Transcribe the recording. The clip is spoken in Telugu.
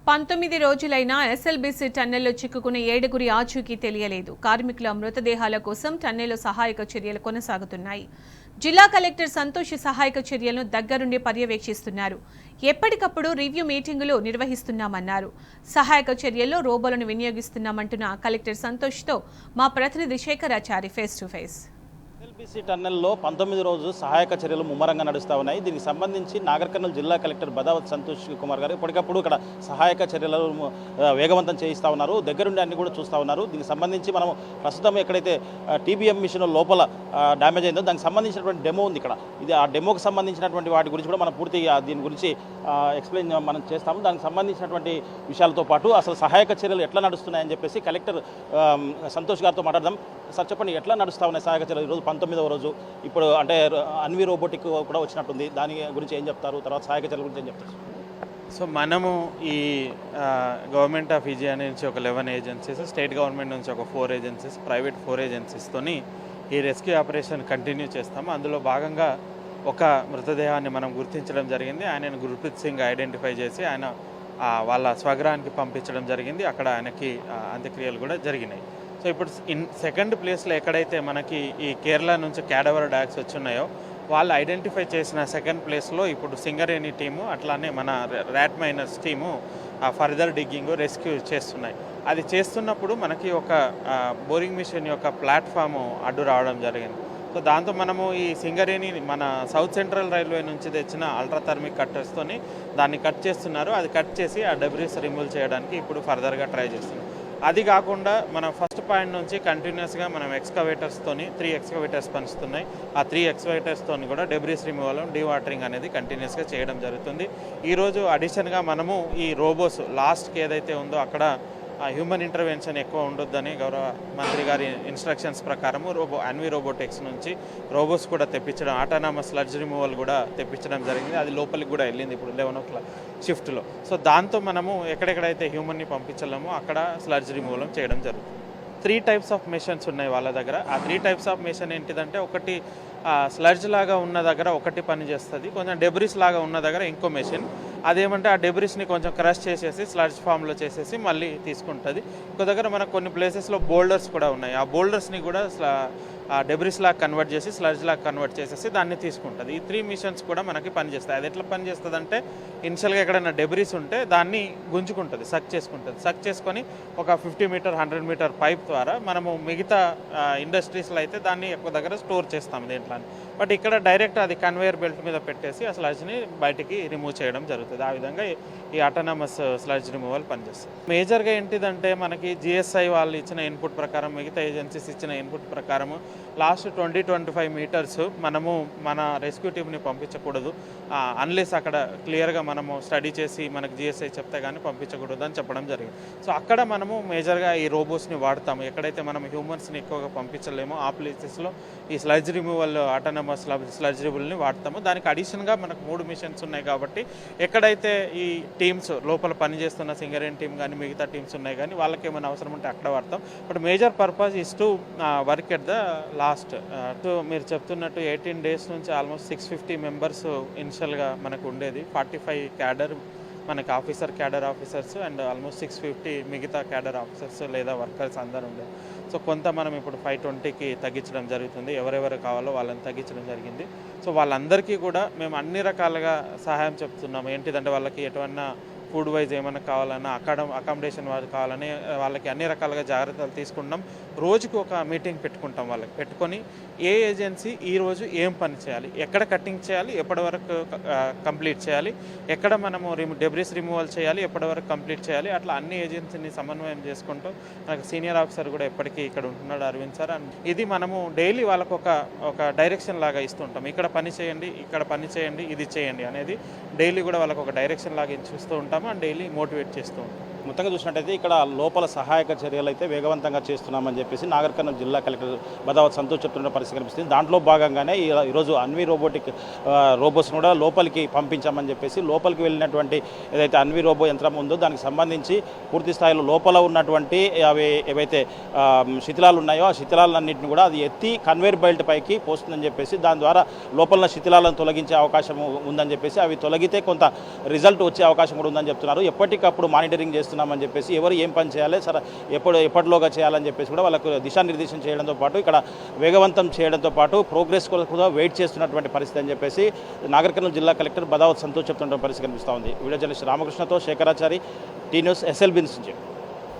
19 రోజులైనా ఎస్ఎల్బీసీ టన్నెల్లో చిక్కుకున్న 7గురి ఆచూకీ తెలియలేదు. కార్మికుల మృతదేహాల కోసం టన్నెల్లో సహాయక చర్యలు కొనసాగుతున్నాయి. జిల్లా కలెక్టర్ సంతోష్ సహాయక చర్యలను దగ్గరుండి పర్యవేక్షిస్తున్నారు. ఎప్పటికప్పుడు రివ్యూ మీటింగులు నిర్వహిస్తున్నామన్నారు. సహాయక చర్యల్లో రోబోలను వినియోగిస్తున్నామంటున్న కలెక్టర్ సంతోష్తో మా ప్రతినిధి శేఖరాచారి ఫేస్ టు ఫేస్. ఎస్ఎల్బీసీ టన్నెల్లో 19 రోజు సహాయక చర్యలు ముమ్మరంగా నడుస్తూ ఉన్నాయి. దీనికి సంబంధించి నాగర్ కర్నూలు జిల్లా కలెక్టర్ బదావత్ సంతోష్ కుమార్ గారు ఎప్పటికప్పుడు ఇక్కడ సహాయక చర్యలను వేగవంతం చేయిస్తూ ఉన్నారు. దగ్గరుండి అన్ని కూడా చూస్తూ ఉన్నారు. దీనికి సంబంధించి మనం ప్రస్తుతం ఎక్కడైతే టీబీఎం మిషన్ లోపల డ్యామేజ్ అయిందో దానికి సంబంధించినటువంటి డెమో ఉంది ఇక్కడ. ఇది ఆ డెమోకి సంబంధించినటువంటి వాటి గురించి కూడా మనం పూర్తిగా దీని గురించి ఎక్స్ప్లెయిన్ మనం చేస్తాము. దానికి సంబంధించినటువంటి విషయాలతో పాటు అసలు సహాయక చర్యలు ఎట్లా నడుస్తున్నాయని చెప్పేసి కలెక్టర్ సంతోష్ గారితో మాట్లాడదాం. సార్ చెప్పండి, ఎట్లా నడుస్తూ ఉన్నాయి సహాయక చర్యలు? ఈరోజు 19వ రోజు, ఇప్పుడు అంటే అన్వి రోబోటిక్ కూడా వచ్చినట్టుంది. దాని గురించి ఏం చెప్తారు? తర్వాత సహాయక చర్యల గురించి ఏం చెప్తారు? సో మనము ఈ గవర్నమెంట్ ఆఫ్ ఇండియా నుంచి ఒక 11 ఏజెన్సీస్, స్టేట్ గవర్నమెంట్ నుంచి ఒక 4 ఏజెన్సీస్, ప్రైవేట్ 4 ఏజెన్సీస్తోని ఈ రెస్క్యూ ఆపరేషన్ కంటిన్యూ చేస్తాము. అందులో భాగంగా ఒక మృతదేహాన్ని మనం గుర్తించడం జరిగింది. ఆయనను గుర్ప్రీత్ సింగ్ ఐడెంటిఫై చేసి ఆయన వాళ్ళ స్వగ్రహానికి పంపించడం జరిగింది. అక్కడ ఆయనకి అంత్యక్రియలు కూడా జరిగినాయి. సో ఇప్పుడు సెకండ్ ప్లేస్లో ఎక్కడైతే మనకి ఈ కేరళ నుంచి క్యాడవర్ డాగ్స్ వచ్చున్నాయో వాళ్ళు ఐడెంటిఫై చేసిన సెకండ్ ప్లేస్లో ఇప్పుడు సింగరేణి టీము, అట్లానే మన rat miners team further digging rescue చేస్తున్నాయి. అది చేస్తున్నప్పుడు మనకి ఒక బోరింగ్ మిషన్ యొక్క ప్లాట్ఫామ్ అడ్డు రావడం జరిగింది. సో దాంతో మనము ఈ సింగరేణి మన సౌత్ సెంట్రల్ రైల్వే నుంచి తెచ్చిన అల్ట్రాథర్మిక్ కట్టర్స్తోని దాన్ని కట్ చేస్తున్నారు. అది కట్ చేసి ఆ డెబ్రీస్ రిమూవ్ చేయడానికి ఇప్పుడు ఫర్దర్గా ట్రై చేస్తున్నాం. అది కాకుండా మనం ఫస్ట్ పాయింట్ నుంచి కంటిన్యూస్గా మనం ఎక్స్కవేటర్స్తోని 3 ఎక్స్కవేటర్స్ పనిస్తున్నాయి. ఆ 3 ఎక్స్కవేటర్స్తోని కూడా డెబ్రీస్ రిమూవల్, డీవాటరింగ్ అనేది కంటిన్యూస్గా చేయడం జరుగుతుంది. ఈరోజు అడిషన్గా మనము ఈ రోబోస్ లాస్ట్కి ఏదైతే ఉందో అక్కడ హ్యూమన్ ఇంటర్వెన్షన్ ఎక్కువ ఉండొద్దని గౌరవ మంత్రి గారి ఇన్స్ట్రక్షన్స్ ప్రకారము అన్వి రోబోటిక్స్ నుంచి రోబోస్ కూడా తెప్పించడం, ఆటోనామస్ స్లడ్జ్ రిమూవల్ కూడా తెప్పించడం జరిగింది. అది లోపలికి కూడా వెళ్ళింది ఇప్పుడు 11 షిఫ్ట్లో. సో దాంతో మనము ఎక్కడెక్కడైతే హ్యూమన్ని పంపించలేమో అక్కడ స్లడ్జ్ రిమూవల్ చేయడం జరుగుతుంది. 3 టైప్స్ ఆఫ్ మెషిన్స్ ఉన్నాయి వాళ్ళ దగ్గర. ఆ 3 టైప్స్ ఆఫ్ మెషిన్ ఏంటిదంటే, ఒకటి స్లడ్జ్ లాగా ఉన్న దగ్గర ఒకటి పని చేస్తుంది, కొంచెం డెబ్రిస్ లాగా ఉన్న దగ్గర ఇంకో మెషిన్. అదేమంటే ఆ డెబ్రిస్ని కొంచెం క్రష్ చేసేసి స్లడ్జ్ ఫామ్లో చేసేసి మళ్ళీ తీసుకుంటుంది. ఇంకో దగ్గర మనకు కొన్ని ప్లేసెస్లో బోల్డర్స్ కూడా ఉన్నాయి. ఆ బోల్డర్స్ని కూడా డెబ్రిస్ లాగా కన్వర్ట్ చేసి స్లడ్జ్ లాగా కన్వర్ట్ చేసేసి దాన్ని తీసుకుంటుంది. ఈ 3 మిషన్స్ కూడా మనకి పనిచేస్తాయి. అది ఎట్లా పనిచేస్తుంది అంటే, ఇనిషియల్గా ఎక్కడైనా డెబ్రిస్ ఉంటే దాన్ని గుంజుకుంటుంది, సక్ చేసుకుంటుంది. సక్ చేసుకొని ఒక 50 మీటర్ 100 మీటర్ పైప్ ద్వారా మనము మిగతా ఇండస్ట్రీస్లో అయితే దాన్ని ఎక్కువ దగ్గర స్టోర్ చేస్తాం దీంట్లో. బట్ ఇక్కడ డైరెక్ట్ అది కన్వేయర్ బెల్ట్ మీద పెట్టేసి ఆ స్లడ్జ్ని బయటికి రిమూవ్ చేయడం జరుగుతుంది. ఆ విధంగా ఈ ఆటోనామస్ స్లడ్జ్ రిమూవల్ పనిచేస్తుంది. మేజర్గా ఏంటిదంటే, మనకి జిఎస్ఐ వాళ్ళు ఇచ్చిన ఇన్పుట్ ప్రకారం, మిగతా ఏజెన్సీస్ ఇచ్చిన ఇన్పుట్ ప్రకారము లాస్ట్ 20-25 మీటర్స్ మనము మన రెస్క్యూ టీమ్ని పంపించకూడదు అన్లెస్ అక్కడ క్లియర్గా మనము స్టడీ చేసి మనకు జిఎస్ఐ చెప్తే కానీ పంపించకూడదు అని చెప్పడం జరిగింది. సో అక్కడ మనము మేజర్గా ఈ రోబోస్ని వాడతాము. ఎక్కడైతే మనం హ్యూమన్స్ని ఎక్కువగా పంపించలేమో ఆ ప్లేసెస్లో ఈ స్లడ్జ్ రిమూవల్ ఆటోనామస్ స్లడ్జ్ రిమూవల్ని వాడతాము. దానికి అడిషన్గా మనకు 3 మిషన్స్ ఉన్నాయి కాబట్టి ఎక్కడైతే ఈ టీమ్స్ లోపల పనిచేస్తున్న సింగరేణి టీం కానీ మిగతా టీమ్స్ ఉన్నాయి కానీ వాళ్ళకి ఏమైనా అవసరం ఉంటే అక్కడ వాడతాం. But major purpose is to work at the last. మీరు చెప్తున్నట్టు 18 డేస్ నుంచి ఆల్మోస్ట్ 650 మెంబర్స్ ఇనిషియల్గా మనకు ఉండేది. 45 క్యాడర్ మనకి క్యాడర్ ఆఫీసర్స్ అండ్ ఆల్మోస్ట్ 650 మిగతా క్యాడర్ ఆఫీసర్స్ లేదా వర్కర్స్ అందరూ ఉండేది. సో కొంత మనం ఇప్పుడు 520కి తగ్గించడం జరుగుతుంది. ఎవరెవరు కావాలో వాళ్ళని తగ్గించడం జరిగింది. సో వాళ్ళందరికీ కూడా మేము అన్ని రకాలుగా సహాయం చెప్తున్నాము. ఏంటిదంటే, వాళ్ళకి ఎటువన్నా ఫుడ్ వైజ్ ఏమైనా కావాలన్నా, అకామిడేషన్ కావాలని వాళ్ళకి అన్ని రకాలుగా జాగ్రత్తలు తీసుకుంటాం. రోజుకి ఒక మీటింగ్ పెట్టుకుంటాం. వాళ్ళకి పెట్టుకొని ఏ ఏజెన్సీ ఈరోజు ఏం పని చేయాలి, ఎక్కడ కట్టింగ్ చేయాలి, ఎప్పటి వరకు కంప్లీట్ చేయాలి, ఎక్కడ మనము డెబ్రిస్ రిమూవల్ చేయాలి, ఎప్పటి వరకు కంప్లీట్ చేయాలి, అట్లా అన్ని ఏజెన్సీని సమన్వయం చేసుకుంటూ మనకు సీనియర్ ఆఫీసర్ కూడా ఎప్పటికీ ఇక్కడ ఉంటున్నాడు, అరవింద్ సార్. ఇది మనము డైలీ వాళ్ళకు ఒక డైరెక్షన్ లాగా ఇస్తుంటాం. ఇక్కడ పని చేయండి, ఇక్కడ పని చేయండి, ఇది చేయండి అనేది డైలీ కూడా వాళ్ళకు ఒక డైరెక్షన్ లాగా చూస్తూ ఉంటాం. అండ్ డైలీ మోటివేట్ చేస్తూ ఉంటాం. మొత్తంగా చూసినట్టయితే ఇక్కడ లోపల సహాయక చర్యలు అయితే వేగవంతంగా చేస్తున్నామని చెప్పేసి నాగర్ కర్నూలు జిల్లా కలెక్టర్ బదావత్ సంతోష్ చెప్తున్న పరిస్థితి కనిపిస్తుంది. దాంట్లో భాగంగానే ఈరోజు అన్వి రోబోటిక్ రోబోస్ కూడా లోపలికి పంపించామని చెప్పేసి లోపలికి వెళ్ళినటువంటి ఏదైతే అన్వి రోబో యంత్రం ఉందో దానికి సంబంధించి పూర్తి స్థాయిలో లోపల ఉన్నటువంటి అవి ఏవైతే శిథిలాలు ఉన్నాయో ఆ శిథిలాలన్నింటిని కూడా అది ఎత్తి కన్వేర్ బెల్ట్ పైకి పోస్తుందని చెప్పేసి దాని ద్వారా లోపల శిథిలాలను తొలగించే అవకాశం ఉందని చెప్పేసి అవి తొలగితే కొంత రిజల్ట్ వచ్చే అవకాశం కూడా ఉందని చెప్తున్నారు. ఎప్పటికప్పుడు మానిటరింగ్ చేస్తున్నామని చెప్పేసి ఎవరు ఏం పని చేయాలి సరే ఎప్పటిలోగా చేయాలని చెప్పేసి కూడా వాళ్ళకు దిశానిర్దేశం చేయడంతో పాటు ఇక్కడ వేగవంతం చేయడంతో పాటు ప్రోగ్రెస్ కూడా వెయిట్ చేస్తున్నటువంటి పరిస్థితి అని చెప్పేసి నాగర్ కర్నూలు జిల్లా కలెక్టర్ బదావత్ సంతోష్ చెప్తున్న పరిస్థితి కనిపిస్తూ ఉంది. వీడియో జర్నలిస్ట్ రామకృష్ణతో శేఖరాచారి, టీ న్యూస్, ఎస్ఎల్బీ నుంచి.